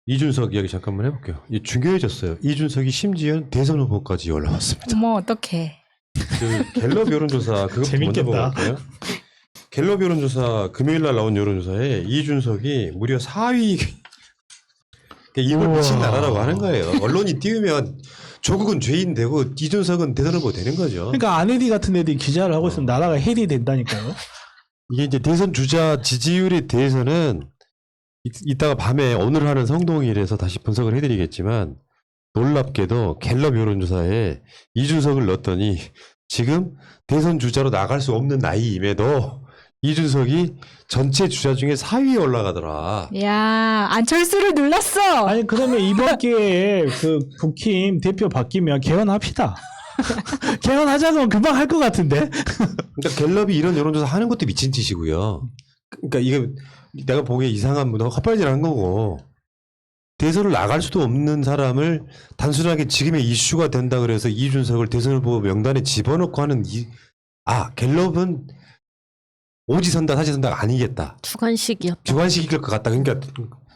이준석 이야기 잠깐만 해볼게요. 이 중요해졌어요. 이준석이 심지어 대선 후보까지 올라왔습니다. 어머 어떡해. 그 갤럽 여론조사 그거 먼저 보고 갈게요. 갤럽 여론조사 금요일 날 나온 여론조사에 이준석이 무려 4위. 이걸 미친 나라라고 하는 거예요. 언론이 띄우면 조국은 죄인 되고 이준석은 대선 후보 되는 거죠. 그러니까 아내디 같은 애들이 기자를 하고 있으면 나라가 헬이 된다니까요. 이게 이제 대선 주자 지지율에 대해서는 이따가 밤에 오늘 하는 성동일에서 다시 분석을 해드리겠지만 놀랍게도 갤럽 여론조사에 이준석을 넣었더니 지금 대선 주자로 나갈 수 없는 나이임에도 이준석이 전체 주자 중에 4위에 올라가더라. 야 안철수를 눌렀어. 아니 그러면 이번 기회에 그 국힘 대표 바뀌면 개헌합시다. 개헌하자면 금방 할 것 같은데. 그러니까 갤럽이 이런 여론조사 하는 것도 미친 짓이고요. 그러니까 이게 내가 보기에 이상한 문화 헛발질한 거고 대선을 나갈 수도 없는 사람을 단순하게 지금의 이슈가 된다 그래서 이준석을 대선 후보 명단에 집어넣고 하는 갤럽은 오지선다 사지선다가 아니겠다. 주관식이었다. 주관식일 것 같다. 그러니까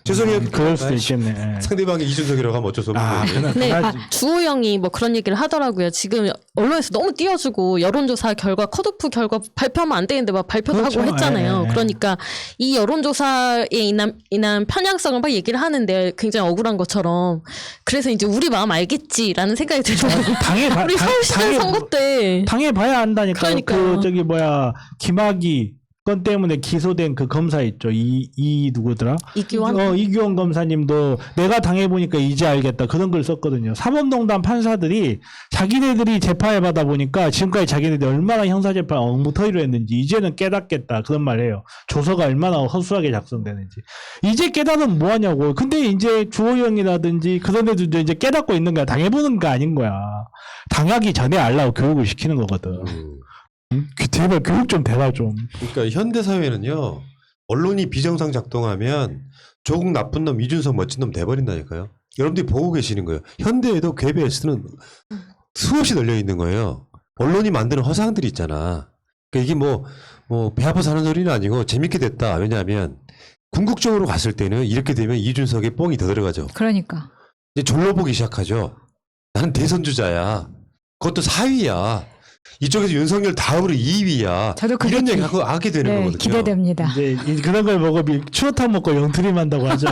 죄송해요. 그럴 수도 있겠네. 예. 상대방이 이준석이라고 하면 어쩔 수 없는 거지. 근데 주호영이 뭐 그런 얘기를 하더라고요. 지금 언론에서 너무 띄워주고 여론조사 결과 컷오프 결과 발표하면 안 되는데 막 발표도 그렇죠. 하고 했잖아요. 예, 예. 그러니까 이 여론조사에 인한 편향성을 막 얘기를 하는데 굉장히 억울한 것처럼 그래서 이제 우리 마음 알겠지라는 생각이 들어요. 당해 우리 서울시장 선거 때 당해봐야 안다니까. 그러니까요. 그 저기 뭐야 김학의 건 때문에 기소된 그 검사 있죠. 이 누구더라? 이규환 이규원 검사님도 내가 당해보니까 이제 알겠다. 그런 글 썼거든요. 사법농단 판사들이 자기네들이 재판을 받아 보니까 지금까지 자기네들이 얼마나 형사재판 엉터리로 했는지 이제는 깨닫겠다. 그런 말 해요. 조서가 얼마나 허술하게 작성되는지. 이제 깨달으면 뭐하냐고. 근데 이제 주호영이라든지 그런 애들도 이제 깨닫고 있는 거야. 당해보는 거 아닌 거야. 당하기 전에 알라고 교육을 시키는 거거든. 제발 교육 좀 대라 좀. 그러니까 현대 사회는요. 언론이 비정상 작동하면 조국 나쁜 놈, 이준석 멋진 놈 돼버린다니까요. 여러분들이 보고 계시는 거예요. 현대에도 KBS는 수없이 널려 있는 거예요. 언론이 만드는 허상들이 있잖아. 그러니까 이게 뭐 배 아파서 하는 소리는 아니고 재밌게 됐다. 왜냐하면 궁극적으로 갔을 때는 이렇게 되면 이준석의 뽕이 더 들어가죠. 그러니까. 이제 졸로 보기 시작하죠. 나는 대선 주자야. 그것도 4위야. 이쪽에서 윤석열 다음으로 2위야. 저도 그게 이런 얘기 하게 되는 거거든요. 기대됩니다. 이제 그런 걸 보고 추어탕 먹고 영트림 한다고 하죠.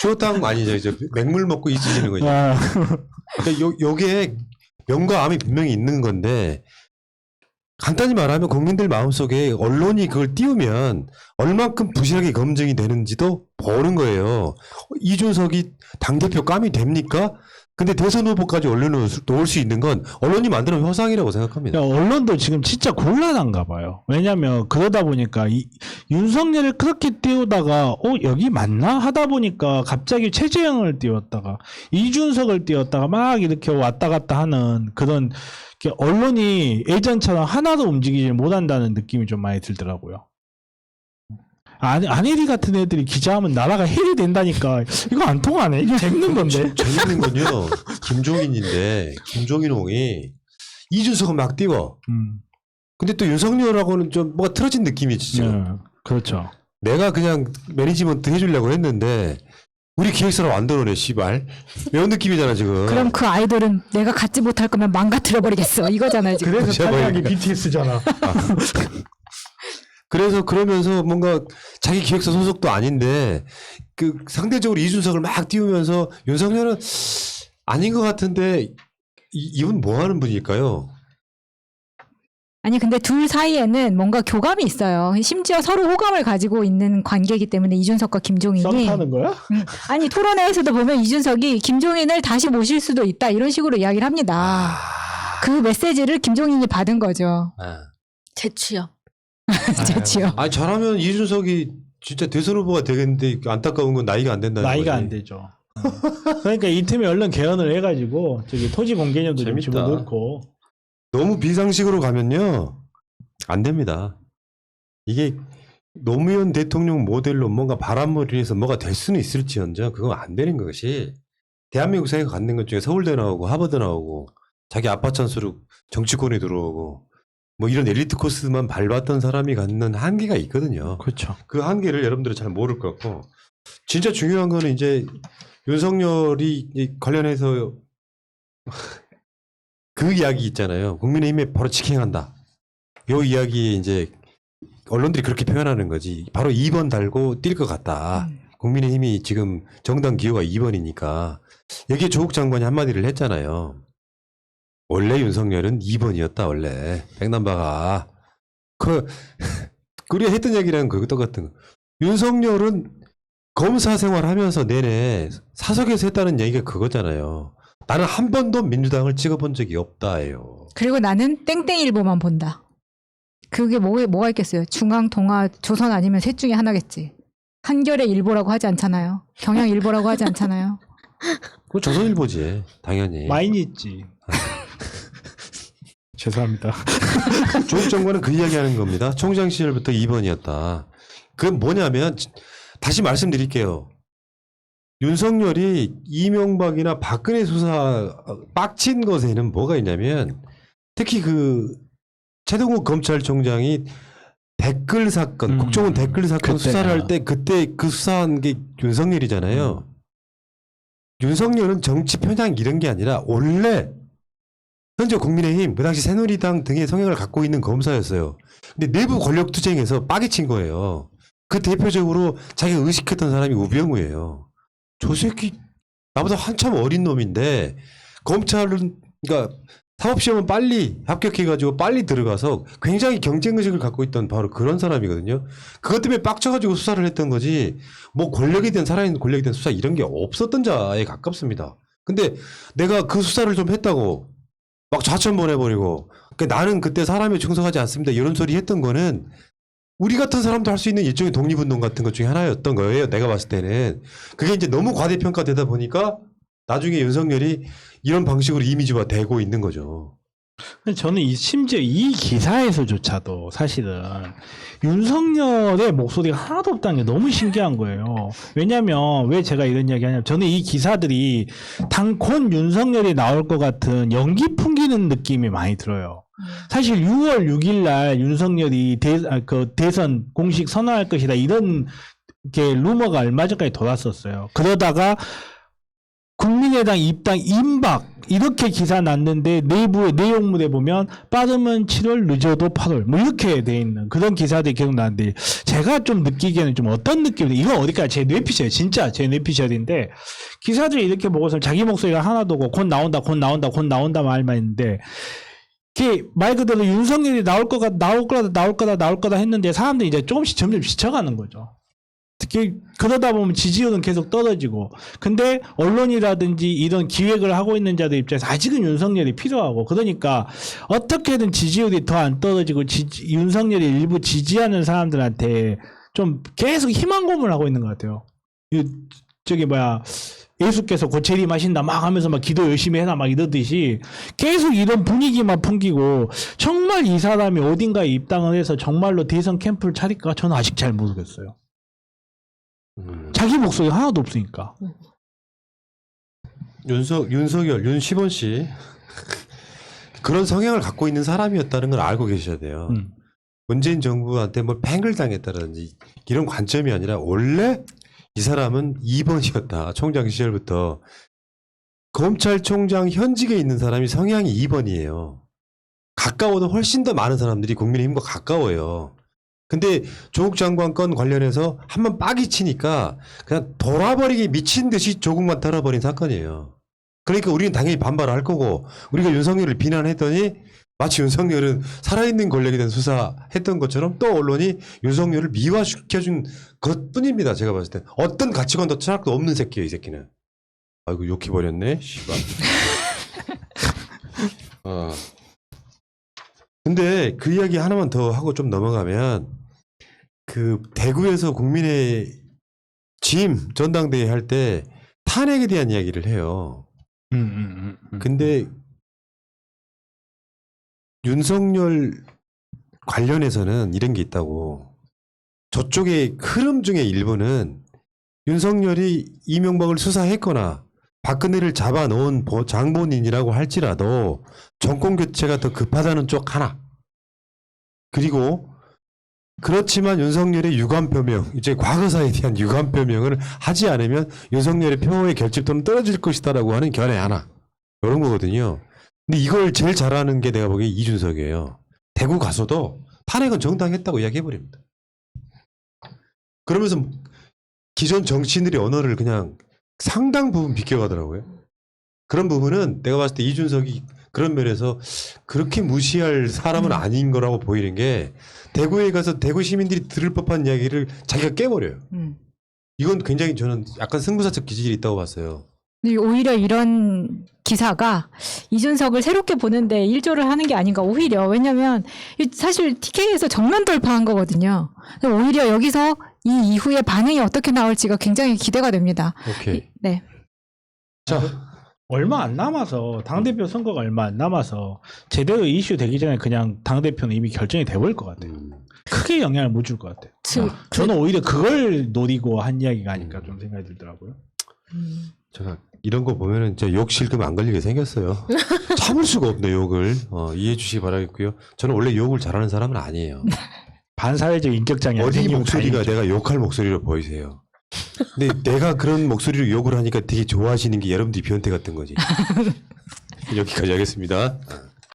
추어탕 아니죠. 이제 맹물 먹고 있으시는 거죠. 아, 그러니까 요게 명과 암이 분명히 있는 건데 간단히 말하면 국민들 마음속에 언론이 그걸 띄우면 얼만큼 부실하게 검증이 되는지도 보는 거예요. 이준석이 당대표 감이 됩니까? 근데 대선 후보까지 언론으로 놓을 수 있는 건 언론이 만드는 허상이라고 생각합니다. 언론도 지금 진짜 곤란한가 봐요. 왜냐면 그러다 보니까 윤석열을 그렇게 띄우다가 여기 맞나 하다 보니까 갑자기 최재형을 띄웠다가 이준석을 띄웠다가 막 이렇게 왔다 갔다 하는 그런 언론이 예전처럼 하나도 움직이지 못한다는 느낌이 좀 많이 들더라고요. 아내리 같은 애들이 기자하면 나라가 헬이 된다니까. 이거 안 통하네. 이거 재밌는 건데. 재밌는 건요. 김종인인데 김종인홍이 이준석은 막 띄워. 근데 또 윤석열하고는 좀 뭐가 틀어진 느낌이지 지금. 그렇죠. 내가 그냥 매니지먼트 해주려고 했는데 우리 기획사로 만들어내 씨발. 이런 느낌이잖아 지금. 그럼 그 아이돌은 내가 갖지 못할 거면 망가뜨려 버리겠어. 이거잖아요 지금. 그래서 제발 탄약이 그러니까. BTS잖아. 그래서 그러면서 뭔가 자기 기획사 소속도 아닌데 그 상대적으로 이준석을 막 띄우면서 윤석열은 아닌 것 같은데 이분 뭐 하는 분일까요? 아니 근데 둘 사이에는 뭔가 교감이 있어요. 심지어 서로 호감을 가지고 있는 관계이기 때문에 이준석과 김종인이 썸 타는 거야? 아니 토론회에서도 보면 이준석이 김종인을 다시 모실 수도 있다 이런 식으로 이야기를 합니다. 그 메시지를 김종인이 받은 거죠. 재취업. 좋지요. 아 잘하면 이준석이 진짜 대선 후보가 되겠는데 안타까운 건 나이가 안 된다는 나이가 거지. 안 되죠. 그러니까 이 틈에 얼른 개헌을 해가지고 저기 토지 공개념도 좀 재밌다. 집어넣고. 너무 비상식으로 가면요 안 됩니다. 이게 노무현 대통령 모델로 뭔가 바람머리에서 뭐가 될 수는 있을지언정 그건 안 되는 것이 대한민국 사회가 갖는 것 중에 서울대 나오고 하버드 나오고 자기 아빠 찬스로 정치권에 들어오고 뭐 이런 엘리트 코스만 밟았던 사람이 갖는 한계가 있거든요. 그렇죠. 그 한계를 여러분들은 잘 모를 것 같고 진짜 중요한 거는 이제 윤석열이 관련해서 그 이야기 있잖아요. 국민의힘에 바로 직행한다. 요 이야기 이제 언론들이 그렇게 표현하는 거지. 바로 2번 달고 뛸 것 같다. 국민의힘이 지금 정당 기호가 2번이니까 여기에 조국 장관이 한마디를 했잖아요. 원래 윤석열은 2번이었다 원래. 백남바가. 우리가 했던 얘기랑 그거 똑같은 거. 윤석열은 검사 생활하면서 내내 사석에서 했다는 얘기가 그거잖아요. 나는 한 번도 민주당을 찍어본 적이 없다예요. 그리고 나는 땡땡일보만 본다. 그게 뭐가 있겠어요. 중앙, 동아, 조선 아니면 셋 중에 하나겠지. 한겨레 일보라고 하지 않잖아요. 경향일보라고 하지 않잖아요. 그거 조선일보지 당연히. 많이 있지. 죄송합니다. 조국 장관은 그 이야기하는 겁니다. 총장 시절부터 2번이었다. 그건 뭐냐면 다시 말씀드릴게요. 윤석열이 이명박이나 박근혜 수사 빡친 것에는 뭐가 있냐면 특히 그 최동욱 검찰총장이 댓글 사건, 국정원 댓글 사건 그때, 수사를 할 때 그때 그 수사한 게 윤석열이잖아요. 윤석열은 정치 편향 이런 게 아니라 원래 현재 국민의힘 그 당시 새누리당 등의 성향을 갖고 있는 검사였어요. 근데 내부 권력 투쟁에서 빠개친 거예요. 그 대표적으로 자기가 의식했던 사람이 우병우예요. 저 새끼 나보다 한참 어린 놈인데 검찰은 그러니까 사법시험은 빨리 합격해가지고 빨리 들어가서 굉장히 경쟁의식을 갖고 있던 바로 그런 사람이거든요. 그것 때문에 빡쳐가지고 수사를 했던 거지 뭐 권력에 대한 살아있는 권력에 대한 수사 이런 게 없었던 자에 가깝습니다. 근데 내가 그 수사를 좀 했다고 막 좌천 보내버리고 그러니까 나는 그때 사람에 충성하지 않습니다 이런 소리 했던 거는 우리 같은 사람도 할 수 있는 일종의 독립운동 같은 것 중에 하나였던 거예요. 내가 봤을 때는. 그게 이제 너무 과대평가되다 보니까 나중에 윤석열이 이런 방식으로 이미지화 되고 있는 거죠. 저는 심지어 이 기사에서조차도 사실은 윤석열의 목소리가 하나도 없다는 게 너무 신기한 거예요. 왜냐면 왜 제가 이런 이야기 하냐면 저는 이 기사들이 곧 윤석열이 나올 것 같은 연기 풍기는 느낌이 많이 들어요. 사실 6월 6일 날 윤석열이 대선 공식 선언할 것이다 이런 게 루머가 얼마 전까지 돌았었어요. 그러다가 국민의당 입당 임박 이렇게 기사 났는데 내부의 내용물에 보면 빠르면 7월 늦어도 8월 뭐 이렇게 돼 있는 그런 기사들이 계속 나는데 제가 좀 느끼기에는 좀 어떤 느낌이 이건 어디까지 제 뇌피셜 진짜 제 뇌피셜인데 기사들이 이렇게 보고서 자기 목소리가 하나도 없고 곧 나온다 말만 있는데 말 그대로 윤석열이 나올 거다 했는데 사람들이 이제 조금씩 점점 지쳐가는 거죠. 특히 그러다 보면 지지율은 계속 떨어지고 근데 언론이라든지 이런 기획을 하고 있는 자들 입장에서 아직은 윤석열이 필요하고 그러니까 어떻게든 지지율이 더 안 떨어지고 윤석열이 일부 지지하는 사람들한테 좀 계속 희망 고문을 하고 있는 것 같아요. 예수께서 곧 재림하신다 막 하면서 막 기도 열심히 해라 막 이러듯이 계속 이런 분위기만 풍기고 정말 이 사람이 어딘가에 입당을 해서 정말로 대선 캠프를 차릴까 저는 아직 잘 모르겠어요. 자기 목소리 하나도 없으니까. 윤석열, 윤시본 씨 그런 성향을 갖고 있는 사람이었다는 걸 알고 계셔야 돼요. 문재인 정부한테 뭘 팽글 당했다든지 이런 관점이 아니라 원래 이 사람은 2번이었다. 총장 시절부터. 검찰총장 현직에 있는 사람이 성향이 2번이에요. 가까워도 훨씬 더 많은 사람들이 국민의힘과 가까워요. 근데 조국 장관 건 관련해서 한번 빡이 치니까 그냥 돌아버리기 미친 듯이 조국만 털어버린 사건이에요. 그러니까 우리는 당연히 반발할 거고 우리가 윤석열을 비난했더니 마치 윤석열은 살아있는 권력에 대한 수사했던 것처럼 또 언론이 윤석열을 미화시켜준 것뿐입니다. 제가 봤을 때 어떤 가치관도 철학도 없는 새끼예요. 이 새끼는. 아이고 욕해버렸네. 씨발. 근데 그 이야기 하나만 더 하고 좀 넘어가면 그 대구에서 국민의 짐 전당대회 할 때 탄핵에 대한 이야기를 해요. 근데 윤석열 관련해서는 이런 게 있다고. 저쪽의 흐름 중에 일부는 윤석열이 이명박을 수사했거나 박근혜를 잡아놓은 장본인이라고 할지라도 정권 교체가 더 급하다는 쪽 하나. 그리고 그렇지만 윤석열의 유감 표명, 이제 과거사에 대한 유감 표명을 하지 않으면 윤석열의 표의 결집도는 떨어질 것이다라고 하는 견해 하나. 이런 거거든요. 근데 이걸 제일 잘하는 게 내가 보기엔 이준석이에요. 대구 가서도 탄핵은 정당했다고 이야기해버립니다. 그러면서 기존 정치인들의 언어를 그냥 상당 부분 비껴가더라고요. 그런 부분은 내가 봤을 때 이준석이 그런 면에서 그렇게 무시할 사람은 아닌 거라고 보이는 게 대구에 가서 대구 시민들이 들을 법한 이야기를 자기가 깨버려요. 이건 굉장히 저는 약간 승부사적 기질이 있다고 봤어요. 근데 오히려 이런 기사가 이준석을 새롭게 보는데 일조를 하는 게 아닌가 오히려. 왜냐면 사실 TK에서 정면 돌파한 거거든요. 오히려 여기서 이 이후에 반응이 어떻게 나올지가 굉장히 기대가 됩니다. 오케이. 네. 자, 얼마 안 남아서 당대표 선거가 얼마 안 남아서 제대로 이슈 되기 전에 그냥 당대표는 이미 결정이 돼버릴 것 같아요. 크게 영향을 못 줄 것 같아요. 저는 오히려 그걸 노리고 한 이야기가 아닐까 좀 생각이 들더라고요. 제가 이런 거 보면은 저 욕 실금 안 걸리게 생겼어요. 참을 수가 없네 욕을. 이해해 주시기 바라겠고요. 저는 원래 욕을 잘하는 사람은 아니에요. 반사회적 인격장애. 어디 목소리가 내가 욕할 목소리로 보이세요. 근데 내가 그런 목소리로 욕을 하니까 되게 좋아하시는 게 여러분들이 변태 같은 거지. 여기까지 하겠습니다.